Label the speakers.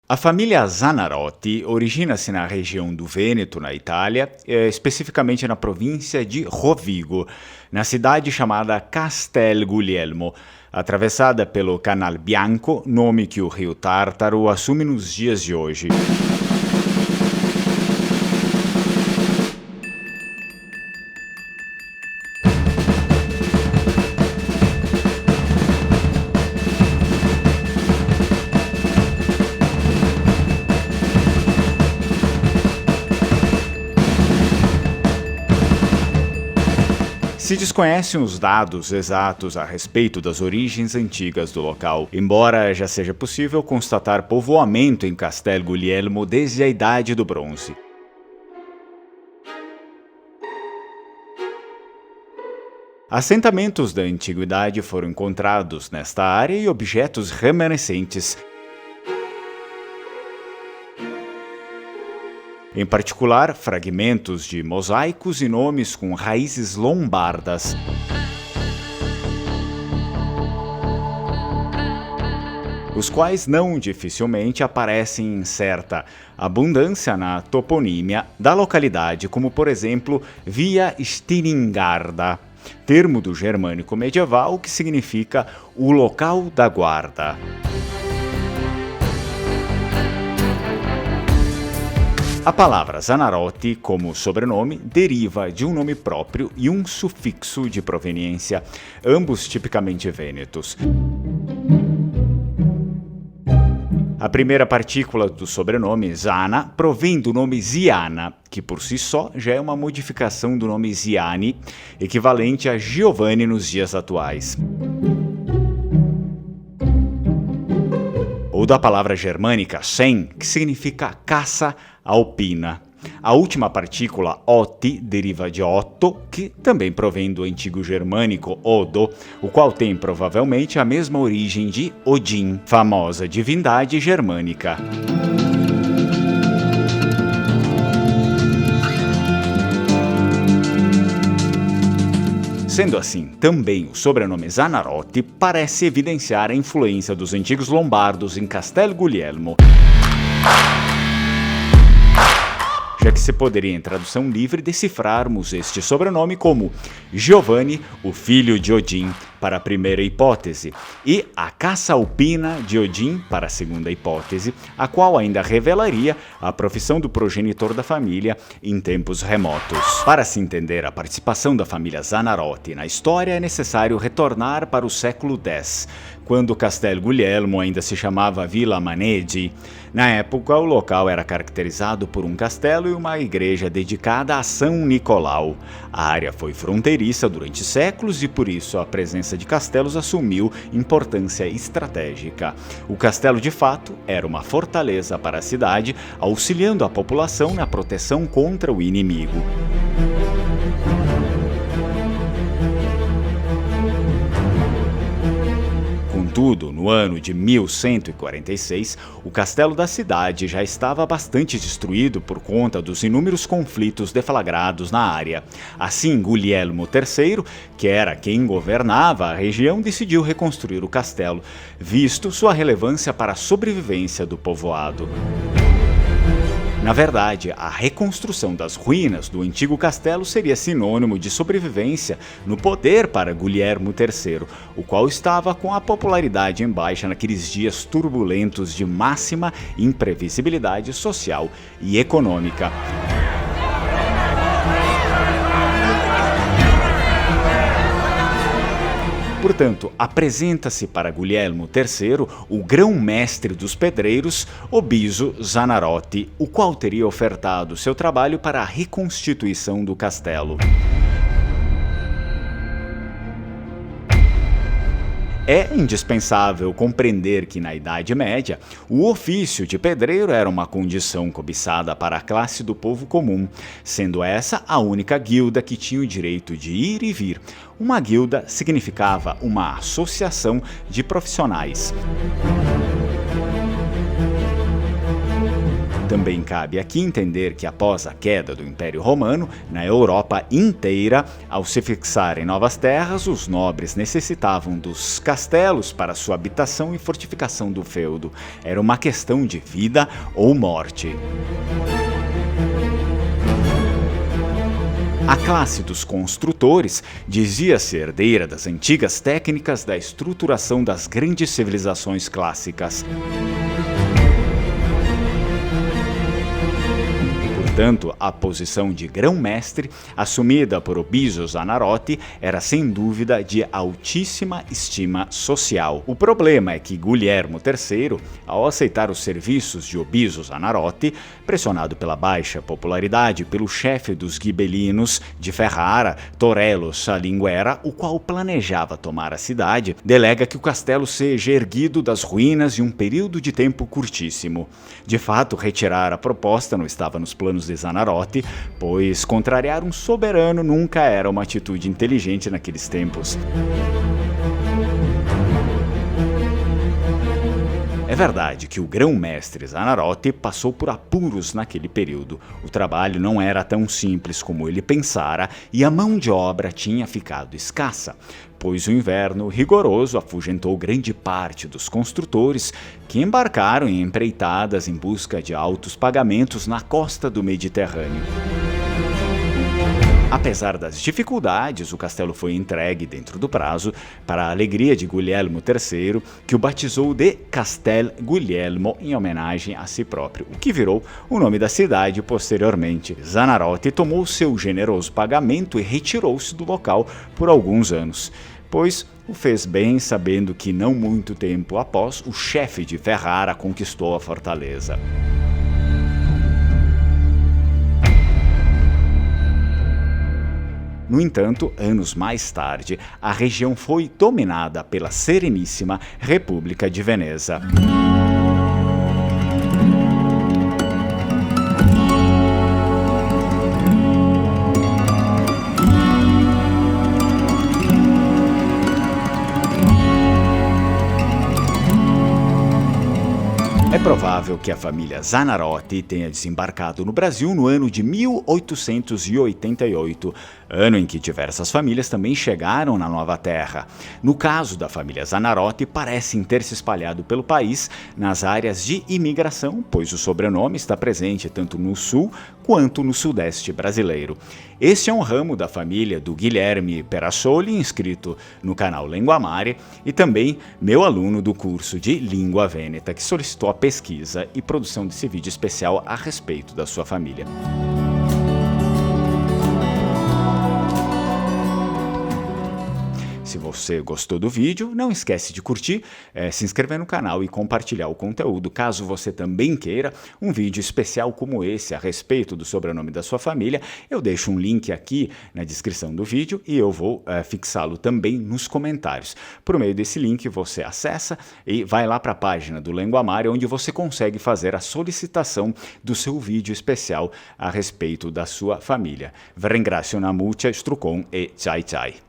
Speaker 1: A família Zanarotti origina-se na região do Vêneto, na Itália, especificamente na província de Rovigo, na cidade chamada Castel Guglielmo, atravessada pelo Canal Bianco, nome que o rio Tártaro assume nos dias de hoje. Se desconhecem os dados exatos a respeito das origens antigas do local, embora já seja possível constatar povoamento em Castel Guglielmo desde a Idade do Bronze. Assentamentos da antiguidade foram encontrados nesta área e objetos remanescentes. Em particular, fragmentos de mosaicos e nomes com raízes lombardas. Os quais não dificilmente aparecem em certa abundância na toponímia da localidade, como por exemplo Via Stiringarda, termo do germânico medieval que significa o local da guarda. A palavra Zanarotti, como sobrenome, deriva de um nome próprio e um sufixo de proveniência, ambos tipicamente vênetos. A primeira partícula do sobrenome, Zana, provém do nome Ziana, que por si só já é uma modificação do nome Ziani, equivalente a Giovanni nos dias atuais. Ou da palavra germânica sen, que significa caça alpina. A última partícula, oti, deriva de Otto, que também provém do antigo germânico Odo, o qual tem provavelmente a mesma origem de Odin, famosa divindade germânica. Sendo assim, também o sobrenome Zanarotti parece evidenciar a influência dos antigos lombardos em Castel Guglielmo, já que se poderia, em tradução livre, decifrarmos este sobrenome como Giovanni, o filho de Odin, para a primeira hipótese, e a caça alpina de Odin, para a segunda hipótese, a qual ainda revelaria a profissão do progenitor da família em tempos remotos. Para se entender a participação da família Zanarotti na história, é necessário retornar para o século X, quando Castel Guglielmo ainda se chamava Villa Manegi. Na época, o local era caracterizado por um castelo e uma igreja dedicada a São Nicolau. A área foi fronteiriça durante séculos e, por isso, a presença de castelos assumiu importância estratégica. O castelo, de fato, era uma fortaleza para a cidade, auxiliando a população na proteção contra o inimigo. Contudo, no ano de 1146, o castelo da cidade já estava bastante destruído por conta dos inúmeros conflitos deflagrados na área. Assim, Guglielmo III, que era quem governava a região, decidiu reconstruir o castelo, visto sua relevância para a sobrevivência do povoado. Na verdade, a reconstrução das ruínas do antigo castelo seria sinônimo de sobrevivência no poder para Guglielmo III, o qual estava com a popularidade em baixa naqueles dias turbulentos de máxima imprevisibilidade social e econômica. Portanto, apresenta-se para Guglielmo III o grão-mestre dos pedreiros, Obiso Zanarotti, o qual teria ofertado seu trabalho para a reconstituição do castelo. É indispensável compreender que, na Idade Média, o ofício de pedreiro era uma condição cobiçada para a classe do povo comum, sendo essa a única guilda que tinha o direito de ir e vir. Uma guilda significava uma associação de profissionais. Também cabe aqui entender que após a queda do Império Romano, na Europa inteira, ao se fixar em novas terras, os nobres necessitavam dos castelos para sua habitação e fortificação do feudo. Era uma questão de vida ou morte. A classe dos construtores dizia-se herdeira das antigas técnicas da estruturação das grandes civilizações clássicas. Portanto, a posição de grão-mestre, assumida por Obisio Zanarotti, era sem dúvida de altíssima estima social. O problema é que Guglielmo III, ao aceitar os serviços de Obisio Zanarotti, pressionado pela baixa popularidade pelo chefe dos ghibellinos de Ferrara, Torello Salinguerra, o qual planejava tomar a cidade, delega que o castelo seja erguido das ruínas em um período de tempo curtíssimo. De fato, retirar a proposta não estava nos planos de Zanarotti, pois contrariar um soberano nunca era uma atitude inteligente naqueles tempos. É verdade que o grão-mestre Zanarotti passou por apuros naquele período. O trabalho não era tão simples como ele pensara e a mão de obra tinha ficado escassa, pois o inverno rigoroso afugentou grande parte dos construtores que embarcaram em empreitadas em busca de altos pagamentos na costa do Mediterrâneo. Apesar das dificuldades, o castelo foi entregue dentro do prazo, para a alegria de Guglielmo III, que o batizou de Castel Guglielmo em homenagem a si próprio, o que virou o nome da cidade posteriormente. Zanarotti tomou seu generoso pagamento e retirou-se do local por alguns anos, pois o fez bem sabendo que não muito tempo após, o chefe de Ferrara conquistou a fortaleza. No entanto, anos mais tarde, a região foi dominada pela Sereníssima República de Veneza. É provável que a família Zanarotti tenha desembarcado no Brasil no ano de 1888, ano em que diversas famílias também chegaram na nova terra. No caso da família Zanarotti, parecem ter se espalhado pelo país nas áreas de imigração, pois o sobrenome está presente tanto no sul quanto no sudeste brasileiro. Este é um ramo da família do Guilherme Perassoli, inscrito no canal Lenguamare, e também meu aluno do curso de Língua Vêneta, que solicitou a pesquisa e produção desse vídeo especial a respeito da sua família. Se você gostou do vídeo, não esquece de curtir, se inscrever no canal e compartilhar o conteúdo, caso você também queira um vídeo especial como esse a respeito do sobrenome da sua família. Eu deixo um link aqui na descrição do vídeo e eu vou fixá-lo também nos comentários. Por meio desse link você acessa e vai lá para a página do Lenguamare, onde você consegue fazer a solicitação do seu vídeo especial a respeito da sua família. Vi ringrazio una mucha, strucon e chai chai.